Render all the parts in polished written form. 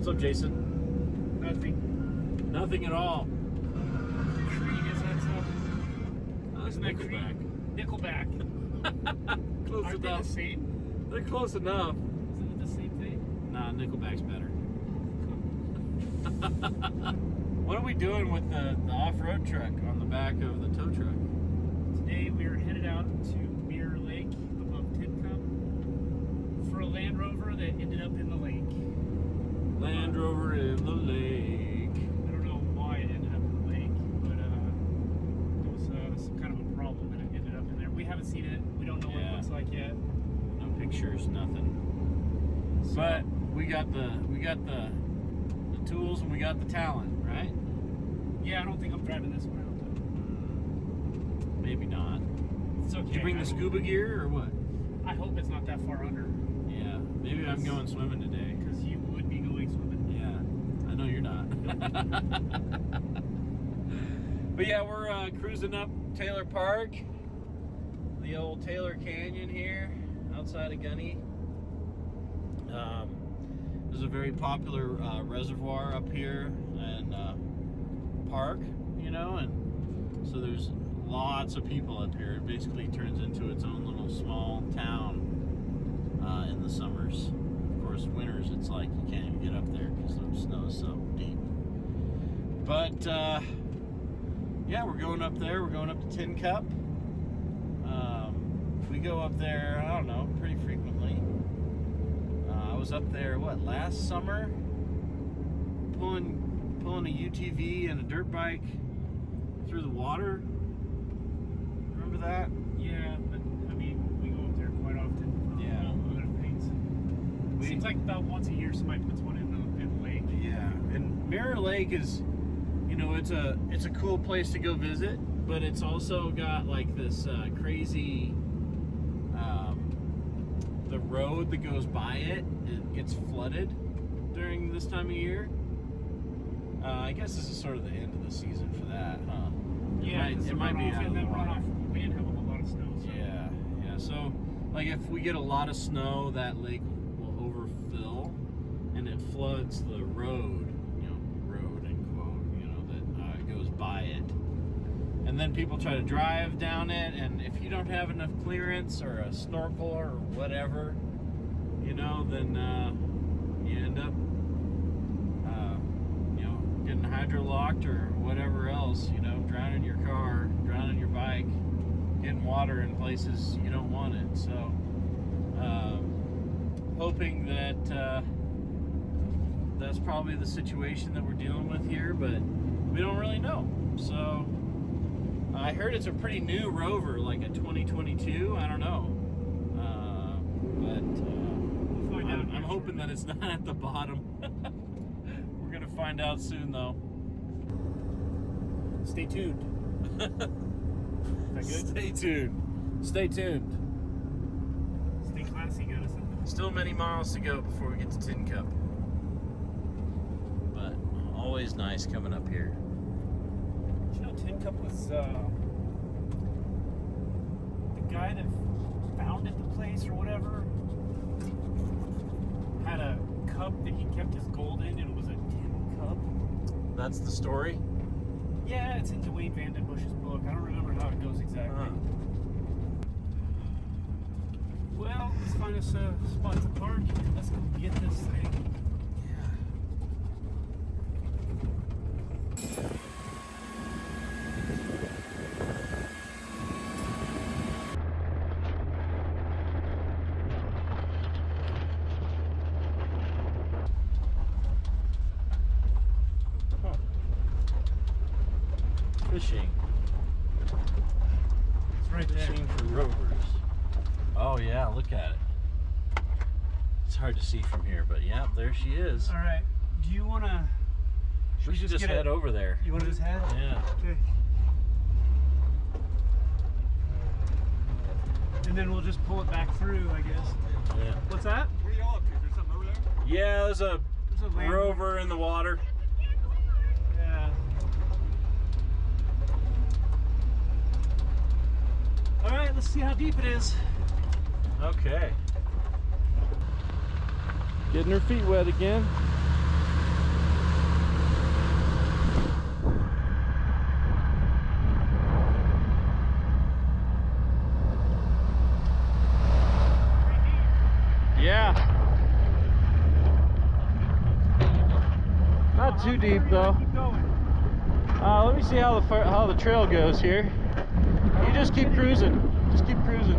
What's up, Jason? Nothing. Nothing at all. Creed, is that something? Oh, it's Nickelback. Nickelback. Close Aren't they enough. the same? They're close enough. Isn't it the same thing? Nah, Nickelback's better. What are we doing with the off-road truck on the back of the tow truck? Today we are headed out to Mirror Lake above Tin Cup for a Land Rover that ended up in the lake. Land Rover in the lake. I don't know why it ended up in the lake, but there was some kind of a problem and it ended up in there. We haven't seen it. We don't know what it looks like yet. No pictures, nothing. So, But we got the tools and we got the talent, right? yeah, I don't think I'm driving this one out though. Maybe not. It's okay. Did you bring the scuba gear or what? I hope it's not that far under. Yeah, maybe I'm going swimming today. Because you would be going swimming. Yeah, I know you're not. But yeah, we're cruising up Taylor Park, the old Taylor Canyon here, outside of Gunny. There's a very popular reservoir up here and park, you know, and so there's lots of people up here. It basically turns into its own little small town in the summers. Of course, winters it's like you can't even get up there because the snow is so deep. But yeah, we're going up there. We're going up to Tin Cup. We go up there, I don't know, pretty frequently. I was up there, last summer? Pulling a UTV and a dirt bike through the water. Remember that? Yeah, but I mean, we go up there quite often for other things. Seems like about once a year somebody puts one in the lake. Yeah, and Mirror Lake is, you know, it's a cool place to go visit, but it's also got like this crazy, the road that goes by it gets flooded during this time of year. I guess this is sort of the end of the season for that, huh? Yeah, it might be out of the water. runoff. We didn't have a whole lot of snow. So. Yeah. So, like, if we get a lot of snow, that lake will overfill, and it floods the road, you know, road in quote, you know, that goes by it. And then people try to drive down it, and if you don't have enough clearance or a snorkel or whatever, you know, then you end up, you know, getting hydrolocked or whatever else, you know, drowning your car, drowning your bike, getting water in places you don't want it. So, hoping that that's probably the situation that we're dealing with here, but we don't really know. So, I heard it's a pretty new Rover, like a 2022. I don't know, but We'll find out. I'm hoping that it's not at the bottom. We're gonna find out soon, though. Stay tuned. Is that good? Stay tuned. Stay tuned. Stay classy, guys. Still many miles to go before we get to Tin Cup, but always nice coming up here. You know, Tin Cup was the guy that founded the place or whatever had a cup that he kept his gold in, and it was a tin cup. That's the story. Yeah, it's in Dwayne Vanden Bush's book. I don't remember how it goes exactly. Well, let's find us a spot to park and let's go get this thing. Fishing. It's right there. Fishing for rovers. Oh yeah, look at it. It's hard to see from here, but yeah, there she is. All right. Do you want to... We should just head over there. You want to just head? Yeah. Okay. And then we'll just pull it back through, I guess. Yeah. What's that? What are y'all up to? There's something over there? Yeah, there's a Land Rover in the water. Yeah. All right, let's see how deep it is. Okay. Getting her feet wet again. too deep though. Keep going. Let me see how the trail goes here. You just keep cruising. Just keep cruising.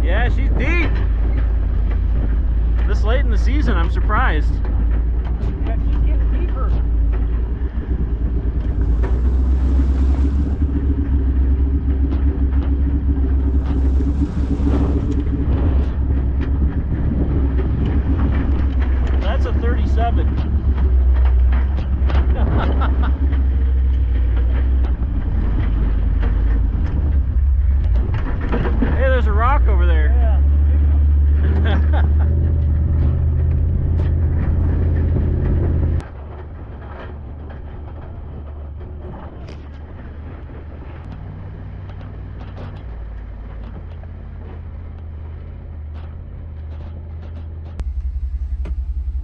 Yeah, she's deep. This late in the season, I'm surprised. Yeah, keep getting deeper. That's a 37. Hey, there's a rock over there. Yeah.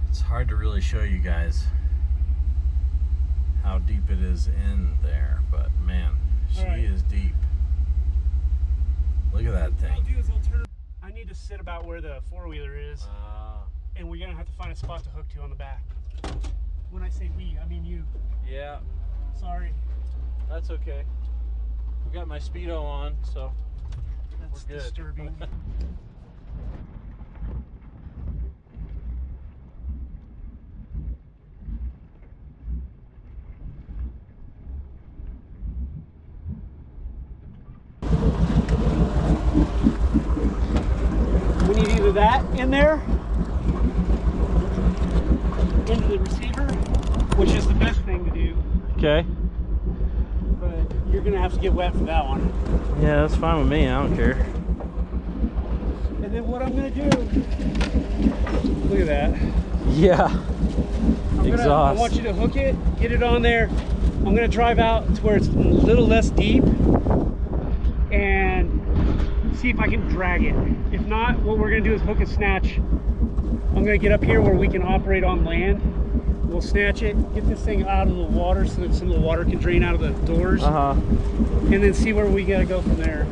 It's hard to really show you guys how deep it is in there, but man, she is deep. Look at that What I'll thing. do is I'll turn. I need to sit about where the four-wheeler is, and we're gonna have to find a spot to hook to on the back. When I say we, I mean you. Yeah, Sorry. that's okay. We got my Speedo on, so That's we're good. disturbing. We need either that in there, into the receiver, which is the best thing to do, Okay. but you're gonna have to get wet for that one. Yeah, that's fine with me. I don't care. And then what I'm gonna do, look at that. Yeah. I want you to hook it, get it on there. I'm gonna drive out to where it's a little less deep and see if I can drag it. If not, what we're gonna do is hook and snatch. I'm gonna get up here where we can operate on land. We'll snatch it, get this thing out of the water so that some of the water can drain out of the doors, and then see where we gotta go from there.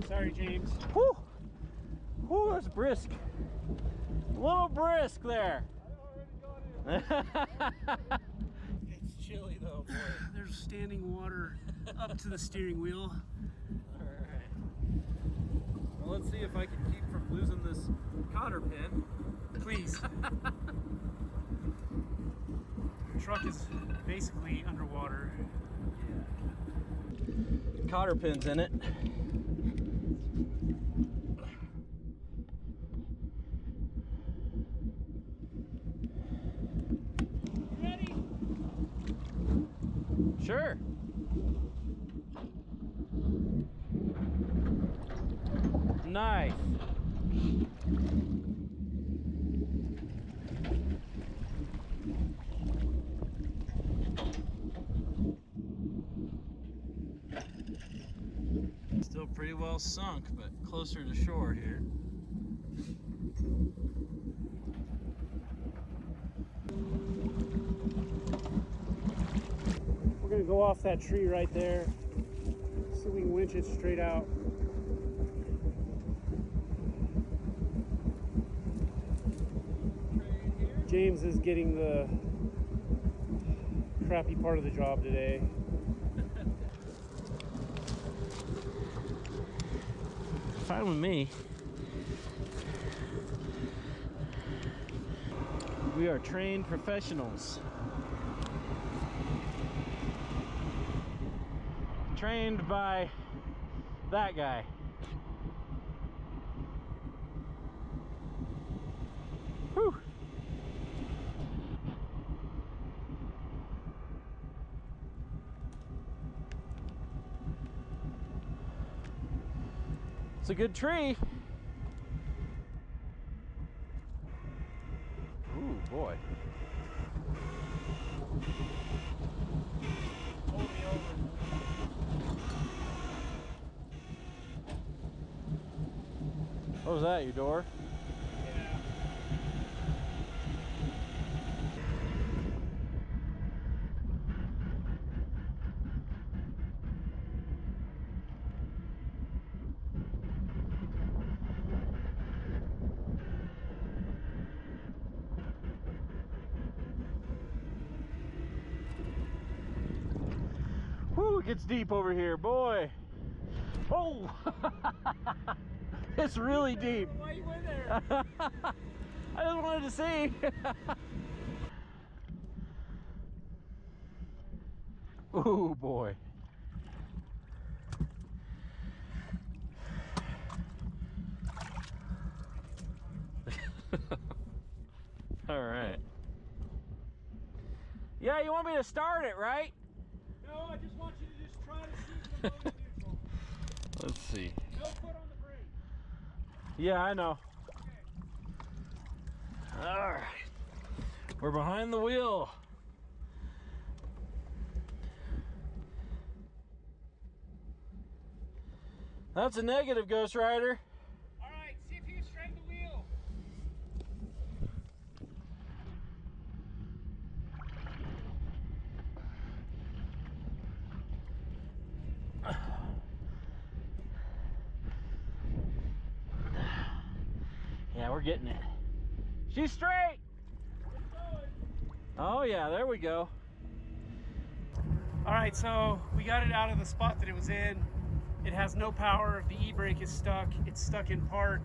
Sorry, James. Whew. Whew, that's brisk. A little brisk there. It's chilly though, boy. There's standing water up to the steering wheel. Alright. Well, let's see if I can keep from losing this cotter pin. Please. The truck is basically underwater. Yeah. Cotter pin's in it. Ready? Sure. Nice. Still pretty well sunk, but closer to shore here. We're gonna go off that tree right there so we can winch it straight out. James is getting the crappy part of the job today. Fine with me. We are trained professionals. Trained by that guy. Whew. It's a good tree. Ooh, boy. Hold me over. What was that, your door? Yeah. it gets deep over here, boy. Oh, it's really deep. Why you went there? I just wanted to see. Oh boy. All right. Yeah, you want me to start it, right? No, I just want you to just try to see the mode neutral. Let's see. No foot on the brake. Yeah, I know. Okay. All right. We're behind the wheel. That's a negative, Ghost Rider. All right, see if you can straighten the wheel. Yeah, we're getting it. She's straight. Oh yeah, there we go. All right, so we got it out of the spot that it was in. It has no power. The e-brake is stuck. It's stuck in park.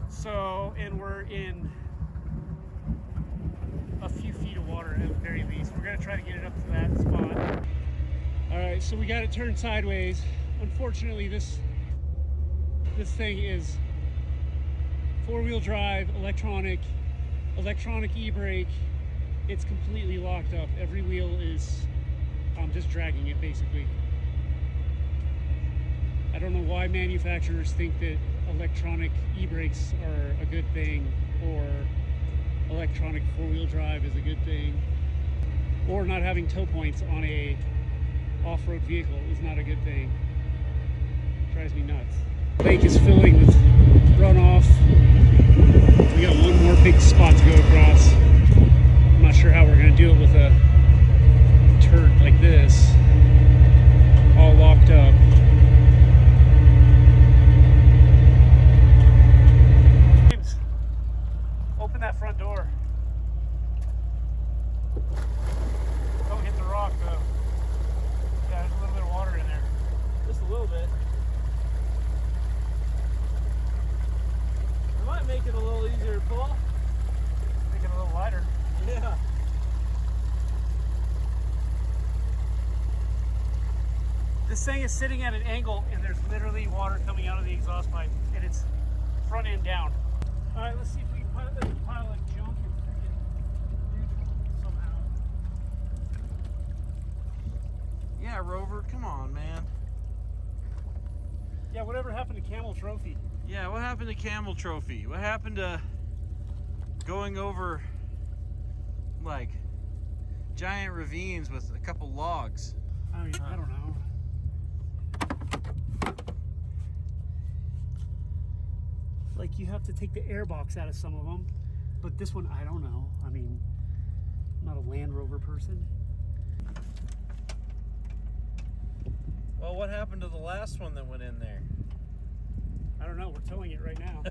So, and we're in a few feet of water at the very least. We're gonna try to get it up to that spot. All right, so we got it turned sideways. Unfortunately, this thing is four-wheel drive, electronic e-brake. It's completely locked up. Every wheel is just dragging it basically. I don't know why manufacturers think that electronic e-brakes are a good thing, or electronic four-wheel drive is a good thing, or not having tow points on a off-road vehicle is not a good thing. Drives me nuts. Lake is filling with runoff. We got one more big spot to go across. I'm not sure how we're going to do it with a turd like this, all locked up. James, open that front door. Don't hit the rock though. Yeah, there's a little bit of water in there. Just a little bit. It might make it a little easier to pull. Make it a little lighter. Yeah. This thing is sitting at an angle and there's literally water coming out of the exhaust pipe and it's front end down. All right, let's see if we can pile of junk and freaking neutral somehow. Yeah, Rover, come on, man. Yeah, whatever happened to Camel Trophy? Yeah, what happened to Camel Trophy? What happened to going over like giant ravines with a couple logs? I mean, I don't know. Like, you have to take the air box out of some of them, but this one, I don't know. I mean, I'm not a Land Rover person. Well, what happened to the last one that went in there? I don't know. We're towing it right now.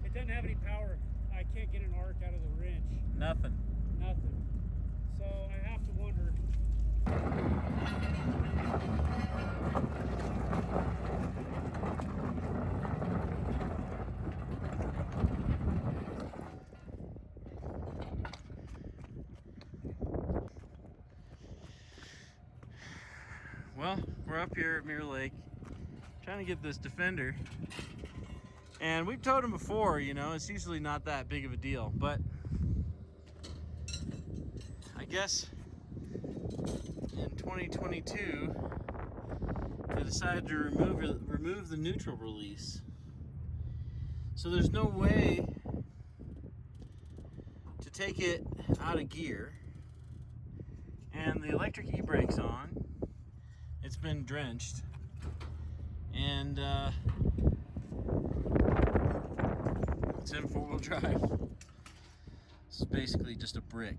It doesn't have any power. I can't get an arc out of the wrench. Nothing. Nothing. So I have to wonder. Well, we're up here at Mirror Lake trying to get this Defender, and we've towed him before, you know, it's usually not that big of a deal, but I guess in 2022 they decided to remove the neutral release, so there's no way to take it out of gear, and the electric e-brake's on. It's been drenched, and it's in four-wheel drive. This is basically just a brick.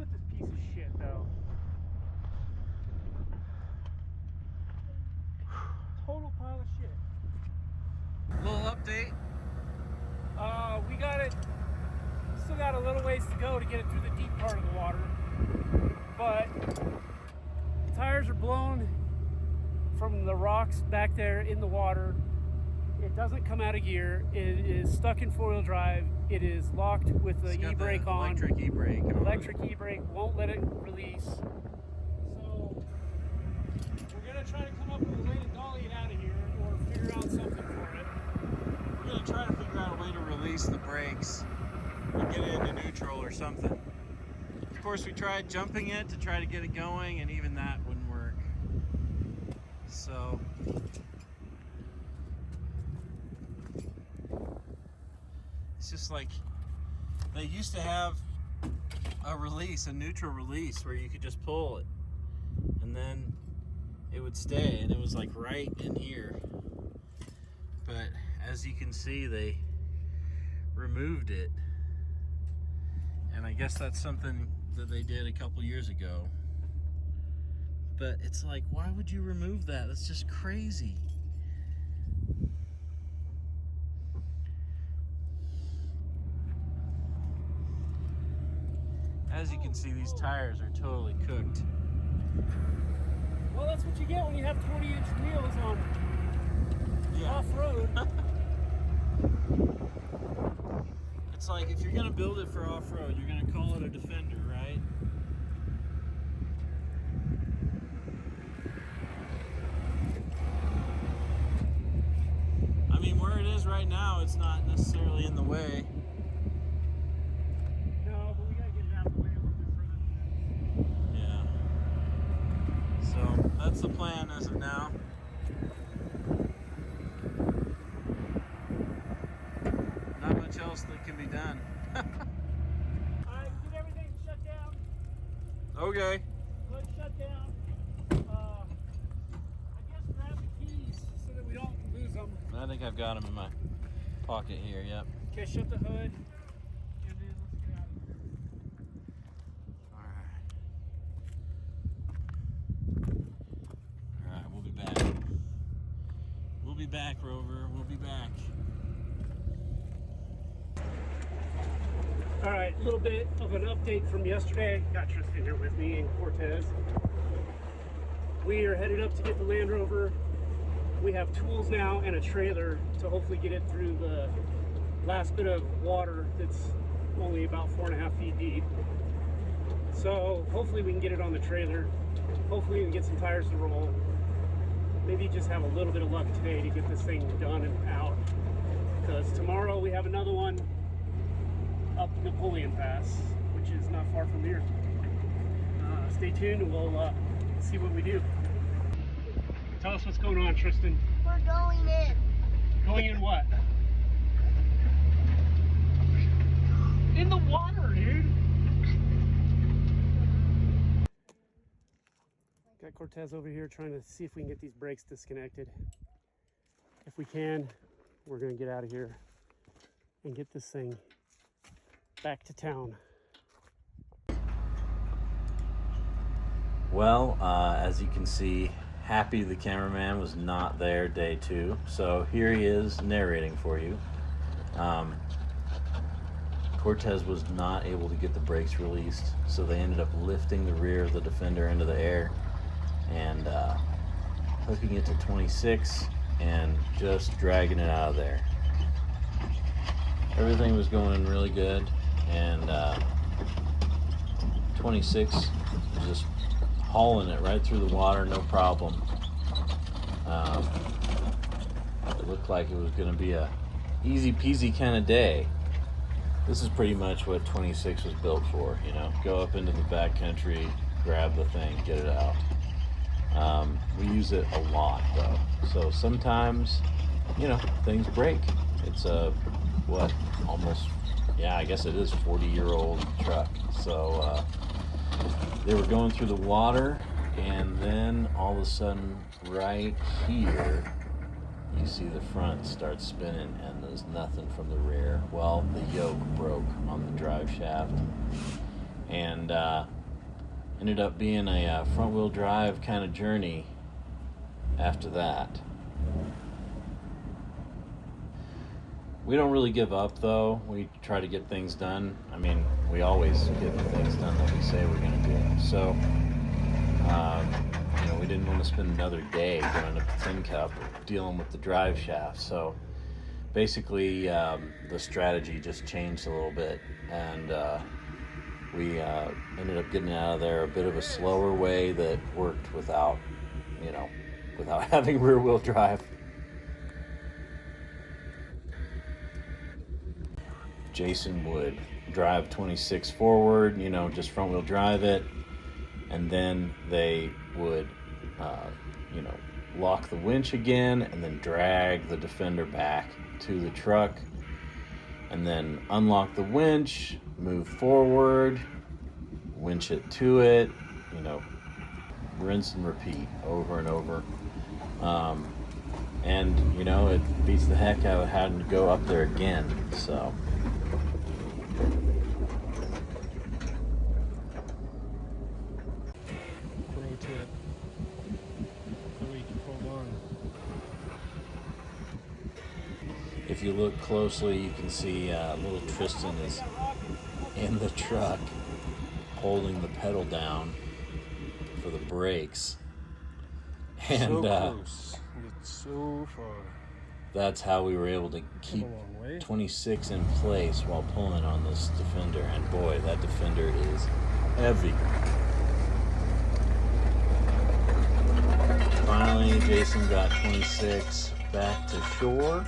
with this piece of shit though. Total pile of shit. Little update. We got it. Still got a little ways to go to get it through the deep part of the water, but the tires are blown from the rocks back there in the water. It doesn't come out of gear. It is stuck in four-wheel drive. It is locked with the e-brake on. Electric e-brake. Electric e-brake won't let it release. So we're gonna try to come up with a way to dolly it out of here, or figure out something for it. We're gonna try to figure out a way to release the brakes and get it into neutral or something. Of course, we tried jumping it to try to get it going, and even that wouldn't work. So it's just like they used to have a release, a neutral release, where you could just pull it and then it would stay, and it was like right in here. But as you can see, they removed it, and I guess that's something that they did a couple years ago. But it's like, why would you remove that? That's just crazy. As you can see, these tires are totally cooked. Well, that's what you get when you have 20-inch wheels on off-road. It's like, if you're gonna build it for off-road, you're gonna call it a Defender, right? I mean, where it is right now, it's not necessarily in the way. No, but we gotta get it out of the way a little bit further than Yeah. So that's the plan as of now. Not much else that can be done. Alright, get everything shut down. Okay. Hood shut down. I guess grab the keys so that we don't lose them. I think I've got them in my pocket here, yep. Okay, shut the hood. And then let's get out of here. Alright, we'll be back. We'll be back, Rover. We'll be back. All right, a little bit of an update from yesterday. Got Tristan here with me and Cortez. We are headed up to get the Land Rover. We have tools now and a trailer to hopefully get it through the last bit of water that's only about 4.5 feet deep. So hopefully we can get it on the trailer. Hopefully we can get some tires to roll. Maybe just have a little bit of luck today to get this thing done and out. Because tomorrow we have another one up Napoleon Pass, which is not far from here. Stay tuned and we'll see what we do. Tell us what's going on, Tristan. We're going in. Going in what? In the water, dude. Got Cortez over here trying to see if we can get these brakes disconnected. If we can, we're gonna get out of here and get this thing back to town. Well, as you can see, Happy the cameraman was not there day 2, so here he is narrating for you. Cortez was not able to get the brakes released, so they ended up lifting the rear of the Defender into the air and hooking it to 26 and just dragging it out of there. Everything was going really good, and 26 was just hauling it right through the water, no problem. It looked like it was going to be a easy peasy kind of day. This is pretty much what 26 was built for, you know, go up into the backcountry, grab the thing, get it out. We use it a lot though, so sometimes, you know, things break. It's a almost, yeah, I guess it is 40-year-old truck. So they were going through the water, and then all of a sudden right here you see the front start spinning and there's nothing from the rear. Well, the yoke broke on the drive shaft, and ended up being a front-wheel drive kind of journey after that. We don't really give up, though. We try to get things done. I mean, we always get the things done that we say we're going to do. So, we didn't want to spend another day going up the tin cup dealing with the drive shaft. So, basically, the strategy just changed a little bit, and we ended up getting out of there a bit of a slower way that worked without having rear-wheel drive. Jason would drive 26 forward, just front-wheel drive it, and then they would, lock the winch again and then drag the Defender back to the truck, and then unlock the winch, move forward, winch it to it, rinse and repeat over and over. And it beats the heck out of having to go up there again. So Pro tip, so we can hold on. if you look closely, you can see little Tristan is in the truck holding the pedal down for the brakes. And So close, yet so far. That's how we were able to keep 26 in place while pulling on this Defender. And boy, that Defender is heavy. Finally, Jason got 26 back to shore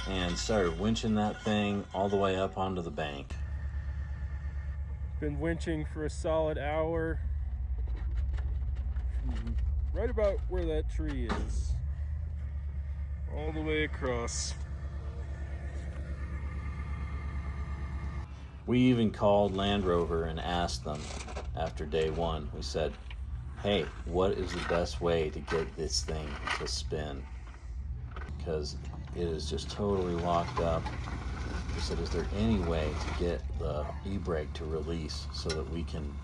and started winching that thing all the way up onto the bank. Been winching for a solid hour from right about where that tree is, all the way across. We even called Land Rover and asked them after day one. We said, hey, what is the best way to get this thing to spin? Because it is just totally locked up. We said, is there any way to get the e-brake to release so that we can,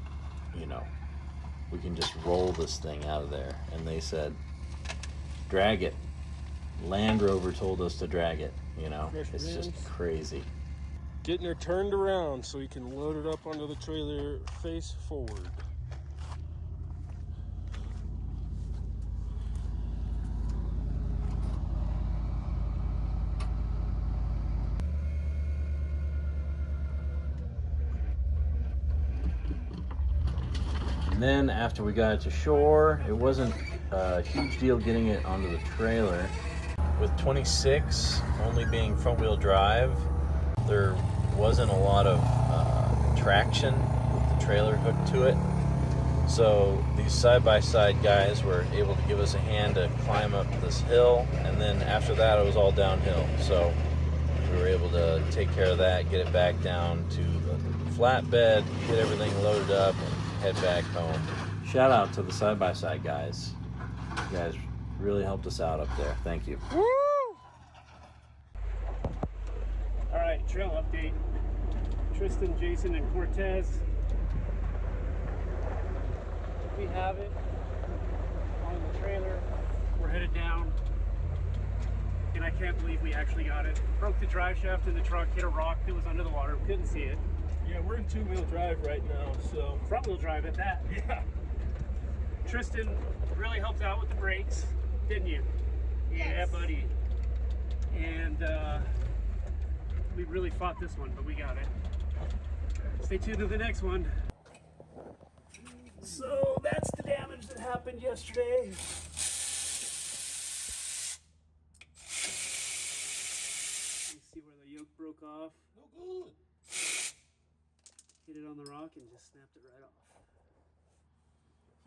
we can just roll this thing out of there? And they said, drag it. Land Rover told us to drag it, It's just crazy. Getting her turned around so we can load it up onto the trailer face forward. And then after we got it to shore, it wasn't a huge deal getting it onto the trailer. With 26 only being front-wheel drive, there wasn't a lot of traction with the trailer hooked to it. So these side-by-side guys were able to give us a hand to climb up this hill, and then after that it was all downhill. So we were able to take care of that, get it back down to the flatbed, get everything loaded up, and head back home. Shout out to the side-by-side guys. You guys really helped us out up there. Thank you. Woo! All right, trail update. Tristan, Jason, and Cortez. We have it on the trailer. We're headed down. And I can't believe we actually got it. Broke the drive shaft in the truck, hit a rock that was under the water. Couldn't see it. Yeah, we're in two-wheel drive right now, so. Front wheel drive at that. Yeah. Tristan really helped out with the brakes, didn't you? Yes. Yeah, buddy. And we really fought this one, but we got it. Stay tuned to the next one. So that's the damage that happened yesterday. You see where the yoke broke off? No good. Hit it on the rock and just snapped it right off.